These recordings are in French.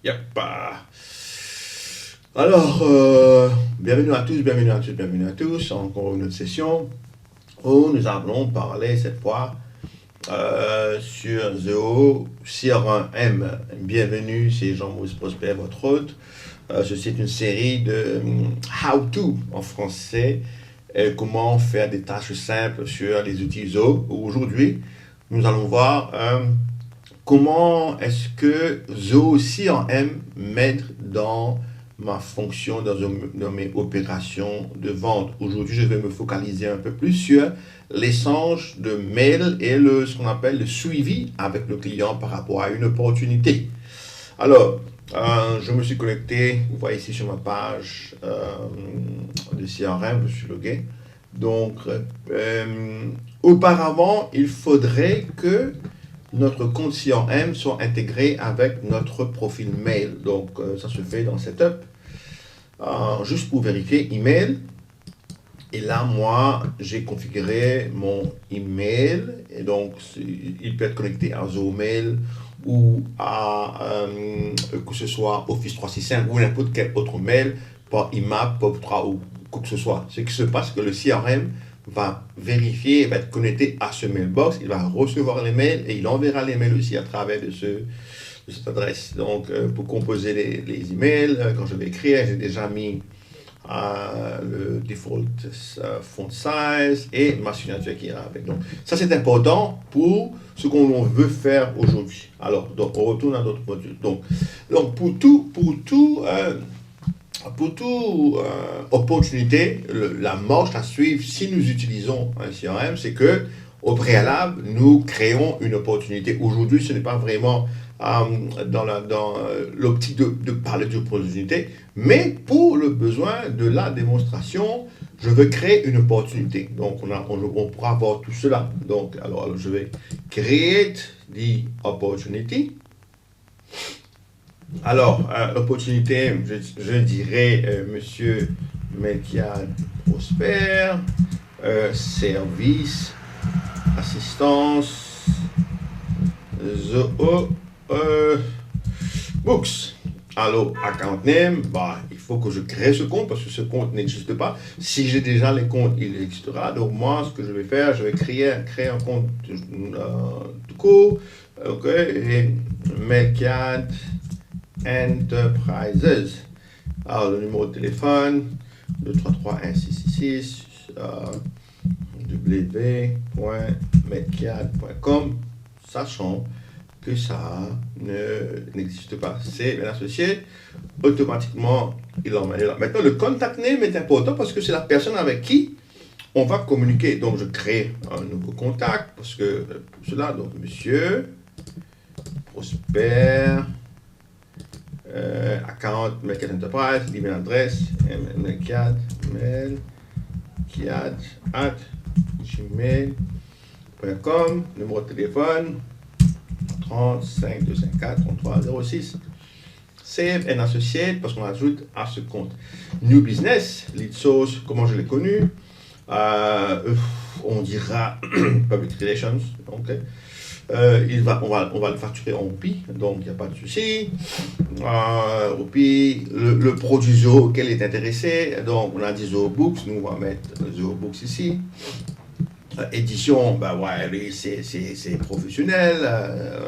Yep. Alors, bienvenue à tous, bienvenue à tous, bienvenue à tous. Encore une autre session où nous allons parler cette fois sur Zoho CR1M. Bienvenue, c'est Jean-Maurice Prosper, votre hôte. Ceci est une série de how-to en français, comment faire des tâches simples sur les outils Zoho. Aujourd'hui, nous allons voir comment est-ce que Zoho CRM m'aide dans ma fonction, dans mes opérations de vente. Aujourd'hui, je vais me focaliser un peu plus sur l'échange de mails et ce qu'on appelle le suivi avec le client par rapport à une opportunité. Alors, je me suis connecté, vous voyez ici sur ma page de CRM, je suis logué. Donc, auparavant, il faudrait que notre compte CRM soit intégré avec notre profil mail. Donc, ça se fait dans Setup. Juste pour vérifier, email. Et là, moi, j'ai configuré mon email. Et donc, il peut être connecté à Zoho Mail ou à que ce soit Office 365 ou n'importe quel autre mail par IMAP, POP3 ou quoi que ce soit. Ce qui se passe, c'est que le CRM va vérifier, va être connecté à ce mailbox, il va recevoir les mails et il enverra les mails aussi à travers de cette adresse. Donc, pour composer les emails, quand je vais écrire, j'ai déjà mis le default font size et ma signature qui ira avec. Donc, ça c'est important pour ce qu'on veut faire aujourd'hui. Alors, donc, on retourne à notre module. Donc pour toute opportunité, la marche à suivre si nous utilisons un CRM, c'est que au préalable, nous créons une opportunité. Aujourd'hui, ce n'est pas vraiment dans l'optique de parler d'opportunité, mais pour le besoin de la démonstration, je veux créer une opportunité. Donc, on pourra voir tout cela. Donc, alors je vais create the opportunity. Alors, opportunité, je dirais, monsieur Melchiad Prosper, service, assistance, Zoho Books. Alors, account name, il faut que je crée ce compte parce que ce compte n'existe pas. Si j'ai déjà les comptes, il existera. Donc, moi, ce que je vais faire, je vais créer un compte tout court. OK, et Melchiad Enterprises. Alors, le numéro de téléphone, 2331666 www.medcad.com, sachant que ça n'existe pas. C'est bien associé, automatiquement, il en met là. Maintenant, le contact name est important parce que c'est la personne avec qui on va communiquer. Donc, je crée un nouveau contact parce que pour cela, donc, monsieur Prosper. Account Melchiad Enterprise, l'email adresse melchiad at gmail.com, numéro de téléphone 35 254 33 06. Save and associate parce qu'on ajoute à ce compte. New business, lead source, comment je l'ai connu, on dira public relations, ok. On va le facturer en roupies, donc il n'y a pas de souci. Roupies, le produit Zoho auquel il est intéressé, donc on a dit Zoho Books, nous on va mettre Zoho Books ici. Édition, c'est professionnel,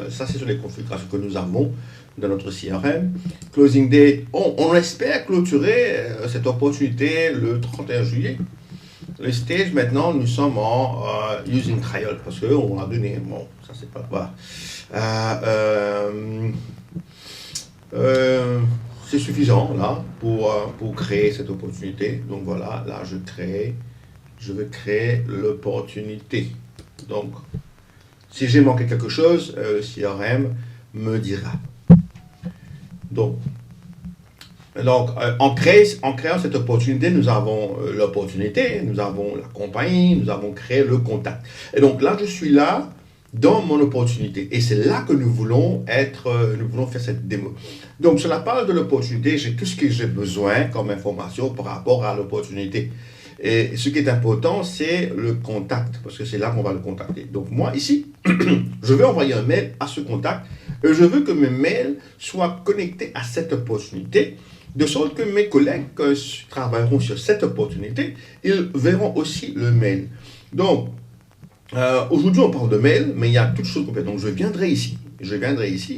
ça c'est sur les configurations que nous avons dans notre CRM. Closing date, on espère clôturer cette opportunité le 31 juillet. Le stage, maintenant, nous sommes en using trial parce qu'on a donné. Bon, ça c'est pas. Voilà. C'est suffisant là pour créer cette opportunité. Donc voilà, là je vais créer l'opportunité. Donc, si j'ai manqué quelque chose, le CRM me dira. Donc, en créant cette opportunité, nous avons l'opportunité, nous avons la compagnie, nous avons créé le contact. Et donc là, je suis là dans mon opportunité. Et c'est là que nous voulons faire cette démo. Donc, sur la page de l'opportunité, j'ai tout ce que j'ai besoin comme information par rapport à l'opportunité. Et ce qui est important, c'est le contact, parce que c'est là qu'on va le contacter. Donc, moi, ici, je vais envoyer un mail à ce contact Et je veux que mes mails soient connectés à cette opportunité, de sorte que mes collègues qui travailleront sur cette opportunité, ils verront aussi le mail. Donc, aujourd'hui, on parle de mail, mais il y a toutes choses complètes. Donc, je viendrai ici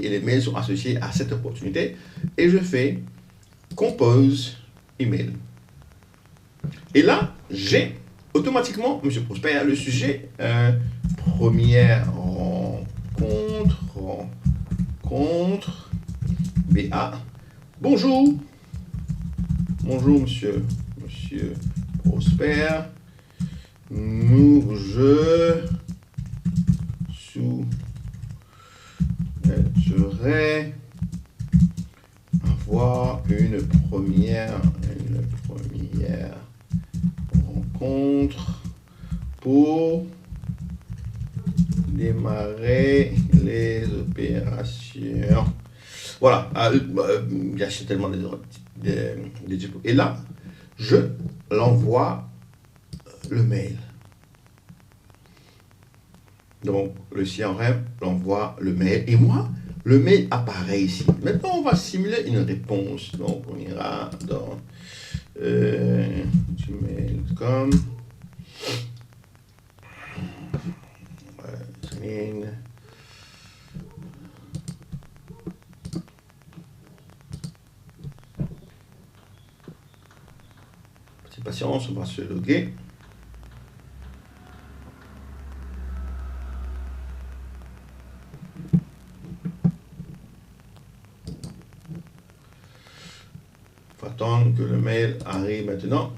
et les mails sont associés à cette opportunité et je fais compose email. Et là, j'ai automatiquement, M. Prosper, le sujet première rencontre BA. Bonjour. Bonjour, monsieur Prosper. Je souhaiterais avoir une première rencontre pour démarrer les opérations. Voilà, il y a certainement des diplômes. Et là, je l'envoie le mail. Donc, le CRM l'envoie le mail. Et moi, le mail apparaît ici. Maintenant, on va simuler une réponse. Donc, on ira dans gmail.com. Petite patience, on va se loguer. Il faut attendre que le mail arrive maintenant.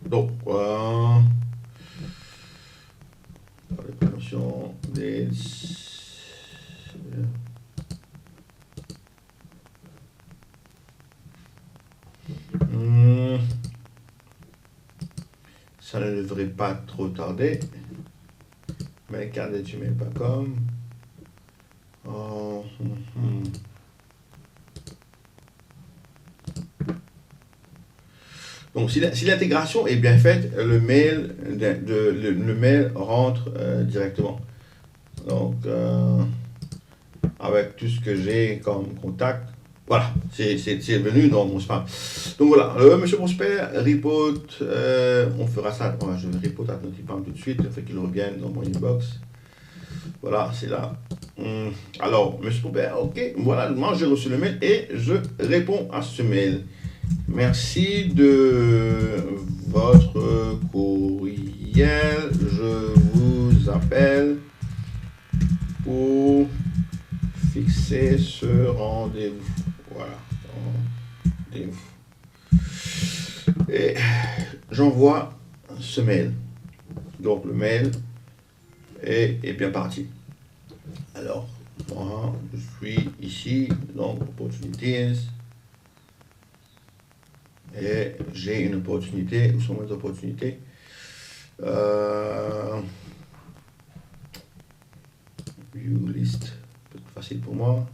Donc, les promotions des... Ça ne devrait pas trop tarder. Mais gmail.com. Donc, si l'intégration est bien faite, le mail rentre directement. Donc, avec tout ce que j'ai comme contact, voilà, c'est venu dans mon spam. Donc voilà, monsieur Prosper, report, on fera ça. Je vais report à notre spam tout de suite, il faut qu'il revienne dans mon inbox. Voilà, c'est là. Alors, monsieur Prosper, ok, voilà, moi j'ai reçu le mail et je réponds à ce mail. Merci de votre courriel. Je vous appelle pour fixer ce rendez-vous. Voilà, rendez-vous. Et j'envoie ce mail. Donc le mail est bien parti. Alors, moi, je suis ici, donc opportunités. Et j'ai une opportunité, où sont mes opportunités? View list, plus facile pour moi.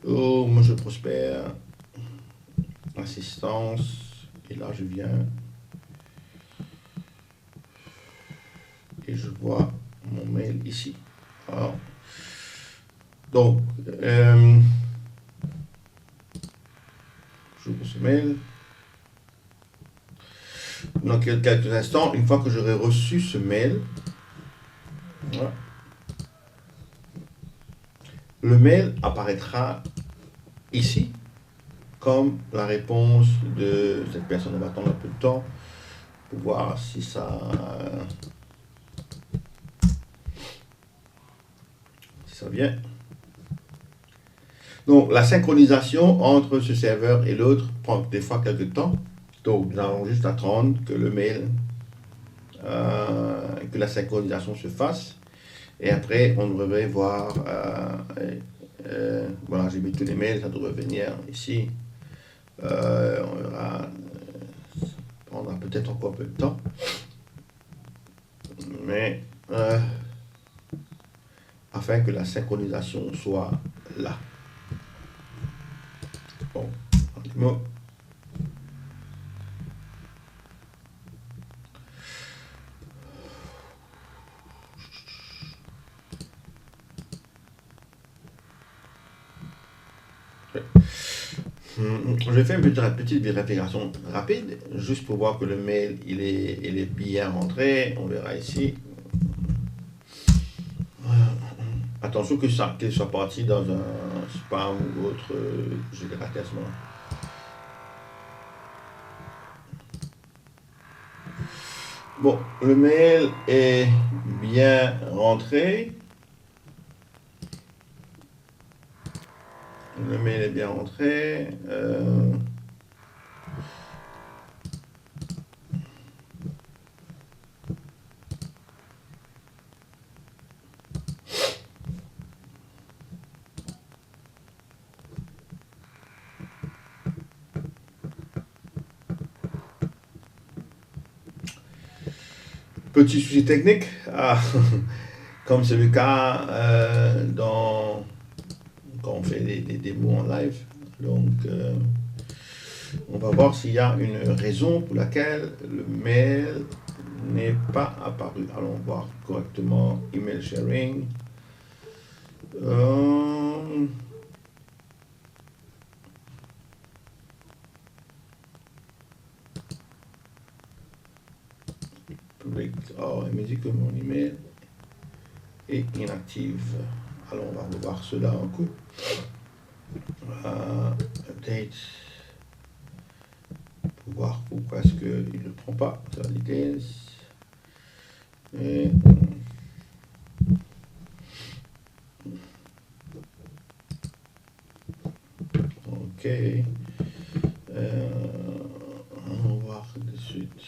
Oh, moi je prospère. Assistance. Et là je viens. Et je vois mon mail ici. Alors, donc, j'ouvre ce mail. Dans quelques instants, une fois que j'aurai reçu ce mail, voilà, le mail apparaîtra ici comme la réponse de cette personne. On va attendre un peu de temps pour voir si ça vient. Donc la synchronisation entre ce serveur et l'autre prend des fois quelques temps. Donc nous allons juste attendre que le mail, que la synchronisation se fasse. Et après, on devrait voir, voilà, j'ai mis tous les mails, ça devrait venir ici. On verra, ça prendra peut-être encore un peu de temps. Mais, afin que la synchronisation soit là. Bon, rapidement. Je vais faire une petite vérification rapide, juste pour voir que le mail il est bien rentré. On verra ici. Attention qu'il soit parti dans un spam ou autre. Je l'ai raté à ce moment. Bon, le mail est bien rentré. Le mail est bien rentré. Petit souci technique, comme c'est le cas quand on fait des démos en live. Donc, on va voir s'il y a une raison pour laquelle le mail n'est pas apparu. Allons voir correctement. Email sharing. Oh, il me dit que mon email est inactive. Alors, on va revoir cela en coup. Update. Pour voir pourquoi est-ce qu'il ne prend pas. Details. Et ok. On va voir de suite.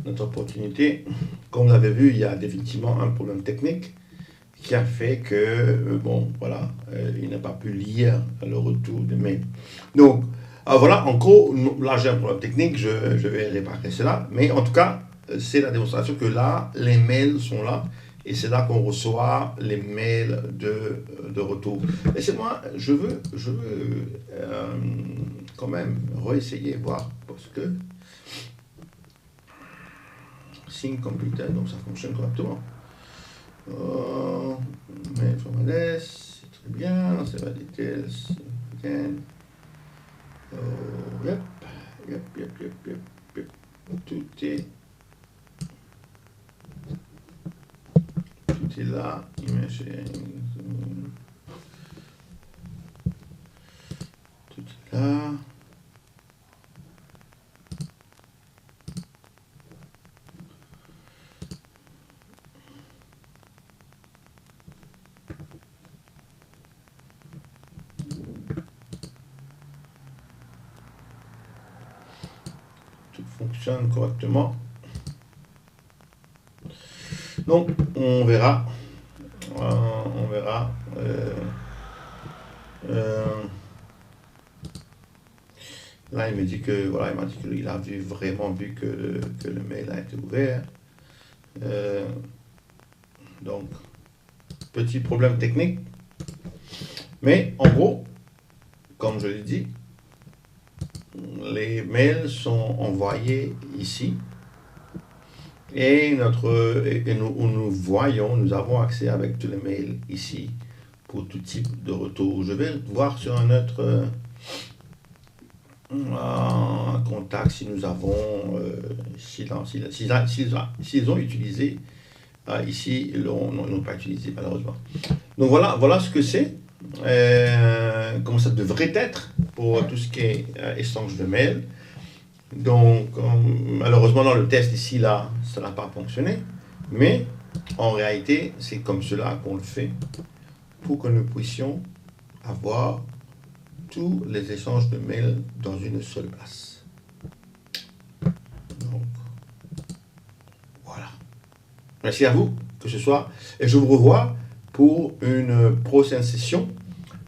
Notre opportunité. Comme vous l'avez vu, il y a définitivement un problème technique qui a fait que, bon, voilà, il n'a pas pu lire le retour de mail. Donc, voilà, en gros, là j'ai un problème technique, je vais réparer cela, mais en tout cas, c'est la démonstration que là, les mails sont là, et c'est là qu'on reçoit les mails de retour. Laissez-moi, je veux quand même réessayer, voir, parce que Sync Computer, donc ça fonctionne correctement. Mais formalize, c'est très bien, c'est va details, again. Yep. Tout est là, image, tout est là. Fonctionne correctement. Donc on verra. Là il me dit que voilà, il m'a dit qu'il a vraiment vu que le mail a été ouvert. Donc petit problème technique. Mais en gros, comme je l'ai dit, les mails sont envoyés ici et nous voyons, nous avons accès avec tous les mails ici pour tout type de retour. Je vais voir sur un autre contact si nous avons, s'ils ont utilisé, ici ils n'ont pas utilisé malheureusement. Donc voilà ce que c'est. Comme ça devrait être pour tout ce qui est échange de mail. Donc, malheureusement, dans le test ici, là, ça n'a pas fonctionné. Mais, en réalité, c'est comme cela qu'on le fait pour que nous puissions avoir tous les échanges de mail dans une seule place. Donc, voilà. Merci à vous, que ce soit. Et je vous revois pour une prochaine session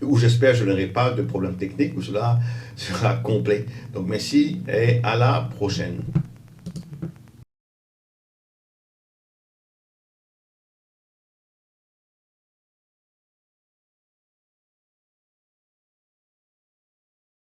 où j'espère que je n'aurai pas de problème technique, où cela sera complet. Donc merci et à la prochaine.